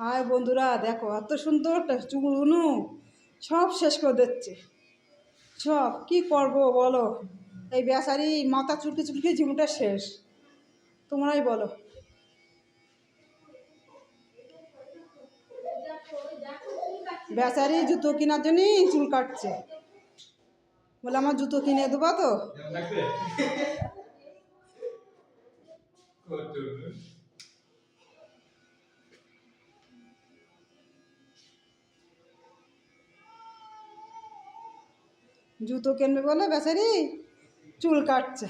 High বন্ধুরা, দেখো এত সুন্দর একটা চুলগুলো সব শেষ করে দিচ্ছে। সব কি করব বলো? এই বেচারি মাথা চুলকে চুলকে জীবনটা শেষ। তোমরাই বলো। বেচারি জুতো কেনার জন্যই চুল কাটছে, বলে আমার জুতো কিনে দেবো তো। জুতো কিনবে বলে বেচারি চুল কাটছে।